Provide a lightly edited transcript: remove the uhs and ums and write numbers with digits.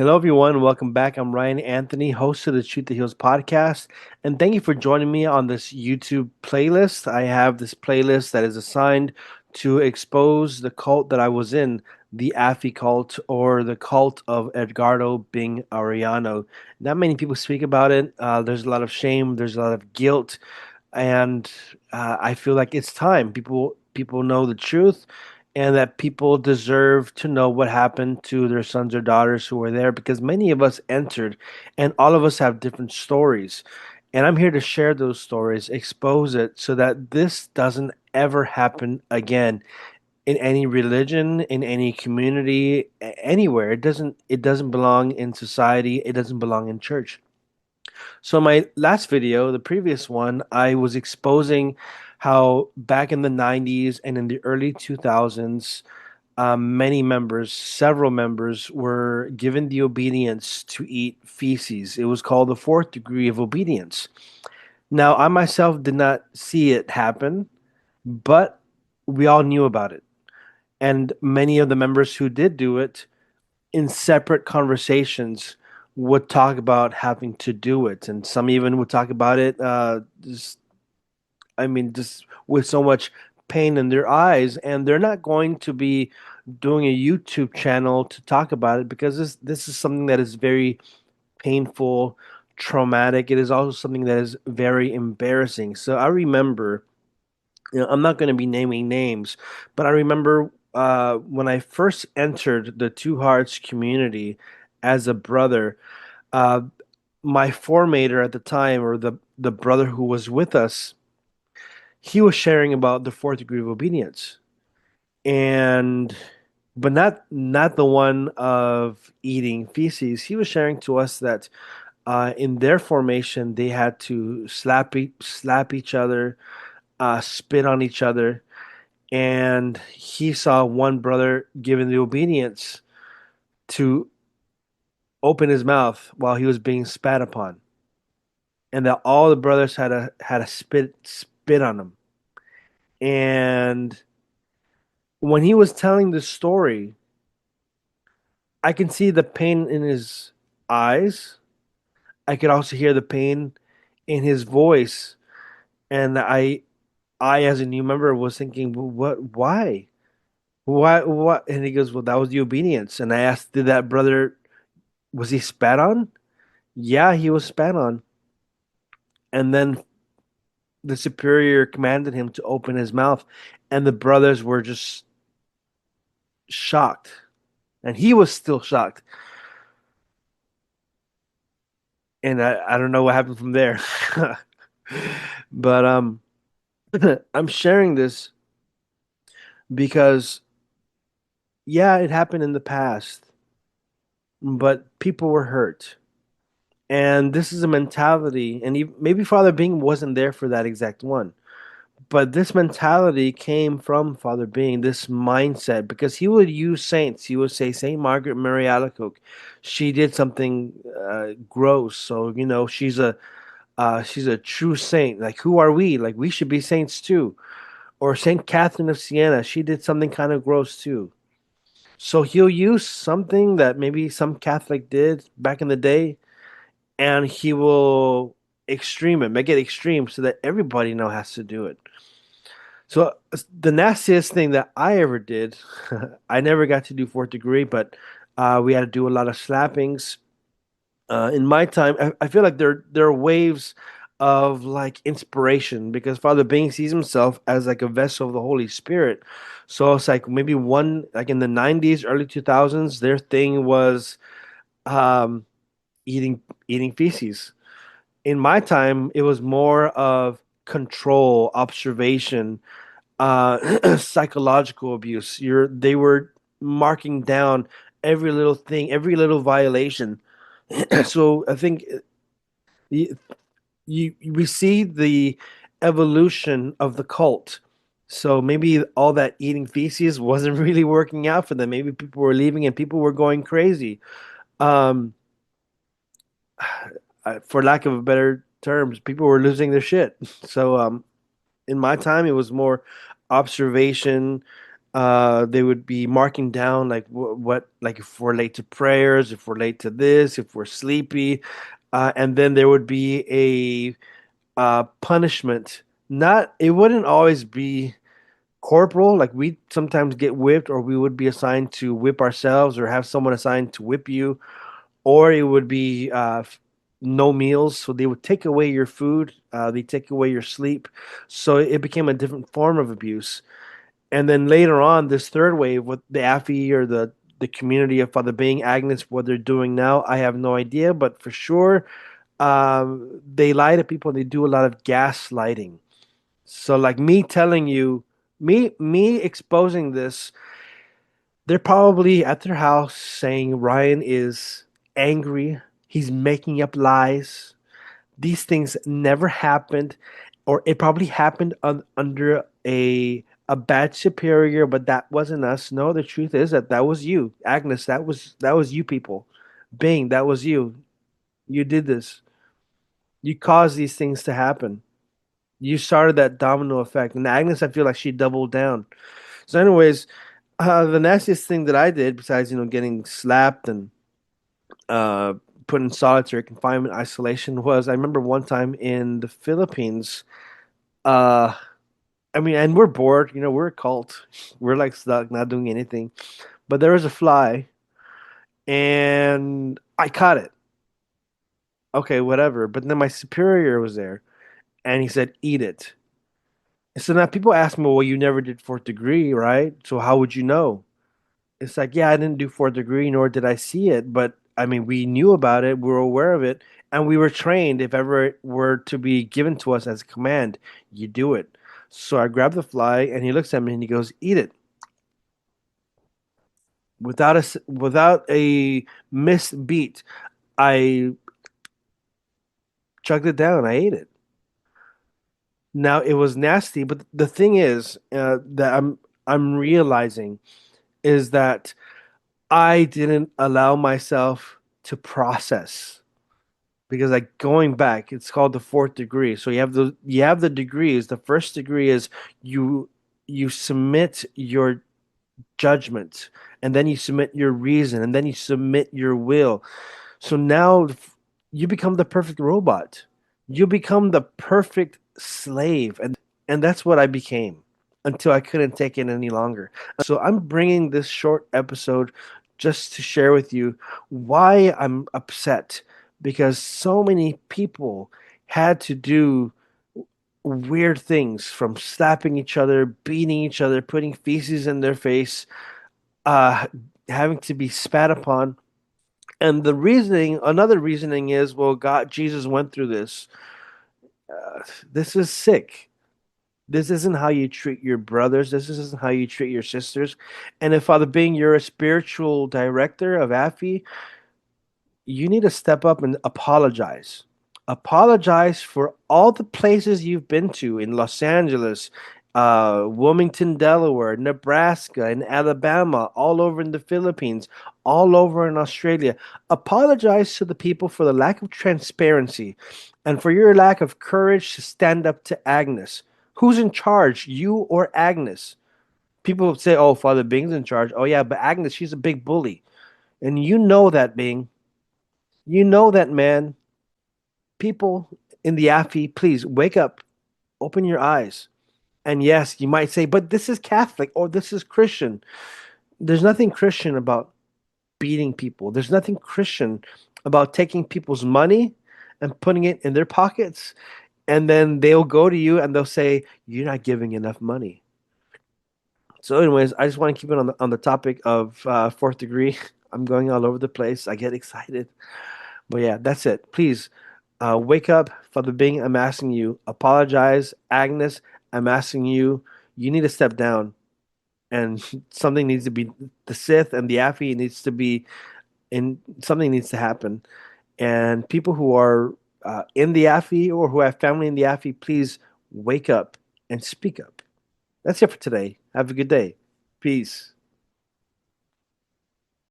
Hello, everyone. Welcome back. I'm Ryan Anthony, host of the Truth That Heals podcast. And thank you for joining me on this YouTube playlist. I have this playlist that is assigned to expose the cult that I was in, the AHFI cult or the cult of Edgardo Bing Arellano. Not many people speak about it. There's a lot of shame, there's a lot of guilt, and I feel like it's time people know the truth, and that people deserve to know what happened to their sons or daughters who were there, because many of us entered, and all of us have different stories. And I'm here to share those stories, expose it, so that this doesn't ever happen again in any religion, in any community, anywhere. It doesn't belong in society. It doesn't belong in church. So my last video, the previous one, I was exposing how back in the 90s and in the early 2000s, many members, several members, were given the obedience to eat feces. It was called the fourth degree of obedience. Now, I myself did not see it happen, but we all knew about it. And many of the members who did do it in separate conversations would talk about having to do it, and some even would talk about it just just with so much pain in their eyes, and they're not going to be doing a YouTube channel to talk about it, because this is something that is very painful, traumatic. It is also something that is very embarrassing. So I remember, I'm not going to be naming names, but I remember when I first entered the Two Hearts community as a brother, uh, my formator at the time, or the brother who was with us, he was sharing about the fourth degree of obedience, and but not the one of eating feces. He was sharing to us that in their formation they had to slap each other, spit on each other, and he saw one brother given the obedience to open his mouth while he was being spat upon, and that all the brothers had a spit on him. And when he was telling the story, I can see the pain in his eyes. I could also hear the pain in his voice, and I as a new member was thinking, "Well, what? Why? What?" And he goes, "Well, that was the obedience." And I asked, "Did that brother, was he spat on?" Yeah, he was spat on. And then the superior commanded him to open his mouth, and the brothers were just shocked, and he was still shocked. And I don't know what happened from there. But I'm sharing this because, yeah, it happened in the past, but people were hurt. And this is a mentality, and maybe Father Bing wasn't there for that exact one. But this mentality came from Father Being, this mindset, because he would use saints. He would say, Saint Margaret Mary Alacoque, she did something gross, so she's a true saint. Like, who are we? Like, we should be saints too. Or Saint Catherine of Siena, she did something kind of gross too. So he'll use something that maybe some Catholic did back in the day, and he will extreme it, make it extreme, so that everybody now has to do it. So the nastiest thing that I ever did, I never got to do fourth degree, but we had to do a lot of slappings. In my time, I feel like there are waves of like inspiration, because Father Bing sees himself as like a vessel of the Holy Spirit. So it's like maybe one, like in the 90s, early 2000s, their thing was um, eating feces. In my time, it was more of control, observation, psychological abuse. They were marking down every little thing, every little violation. So I think you, we see the evolution of the cult. So maybe all that eating feces wasn't really working out for them. Maybe people were leaving and people were going crazy. Um, for lack of a better terms, people were losing their shit. So in my time, it was more observation, They would be marking down like what, like if we're late to prayers, if we're late to this, if we're sleepy, and then there would be a punishment. Not, it wouldn't always be corporal. Like we sometimes get whipped, or we would be assigned to whip ourselves, or have someone assigned to whip you, or it would be no meals. So they would take away your food, they take away your sleep. So it became a different form of abuse. And then later on, this third wave with the AFI, or the community of Father Bing, Agnes, what they're doing now, I have no idea, but for sure, they lie to people. They do a lot of gaslighting. So like me telling you, me exposing this, they're probably at their house saying Ryan is angry. He's making up lies. These things never happened, or it probably happened under a bad superior, but that wasn't us. No, the truth is that that was you, Agnes. That was you people. Bing, that was you. You did this. You caused these things to happen. You started that domino effect. And Agnes, I feel like she doubled down. So, anyways, the nastiest thing that I did, besides getting slapped and uh, put in solitary confinement, isolation, was I remember one time in the Philippines. Uh, I mean, and we're bored. We're a cult. We're like stuck, not doing anything. But there was a fly, and I caught it. Okay, whatever. But then my superior was there, and he said, "Eat it." So now people ask me, "Well, you never did fourth degree, right? So how would you know?" It's like, yeah, I didn't do fourth degree, nor did I see it, but I mean, we knew about it, we were aware of it, and we were trained. If ever it were to be given to us as a command, you do it. So I grabbed the fly, and he looks at me and he goes, "Eat it." Without a missed beat, I chugged it down. I ate it. Now it was nasty, but the thing is, that I'm realizing is that I didn't allow myself to process, because like going back, it's called the fourth degree. So you have the degrees. The first degree is you you submit your judgment, and then you submit your reason, and then you submit your will. So now you become the perfect robot. You become the perfect slave. And that's what I became until I couldn't take it any longer. So I'm bringing this short episode just to share with you why I'm upset, because so many people had to do weird things, from slapping each other, beating each other, putting feces in their face, uh, having to be spat upon. And another reasoning is, well, God, Jesus went through this. This is sick. This isn't how you treat your brothers. This isn't how you treat your sisters. And if Father Bing, you're a spiritual director of AFI, you need to step up and apologize. Apologize for all the places you've been to in Los Angeles, Wilmington, Delaware, Nebraska, and Alabama, all over in the Philippines, all over in Australia. Apologize to the people for the lack of transparency and for your lack of courage to stand up to Agnes. Who's in charge, you or Agnes? People say, oh, Father Bing's in charge. Oh, yeah, but Agnes, she's a big bully. And you know that, Bing. You know that, man. People in the AFI, please wake up, open your eyes. And yes, you might say, but this is Catholic or this is Christian. There's nothing Christian about beating people. There's nothing Christian about taking people's money and putting it in their pockets. And then they'll go to you and they'll say, you're not giving enough money. So, anyways, I just want to keep it on the topic of fourth degree. I'm going all over the place. I get excited. But yeah, that's it. Please wake up, Father Bing. I'm asking you, apologize. Agnes, I'm asking you, you need to step down, and something needs to be, the Sith and the Afi needs to be, and something needs to happen. And people who are in the Afi or who have family in the Afi, please wake up and speak up. That's it for today. Have a good day. Peace.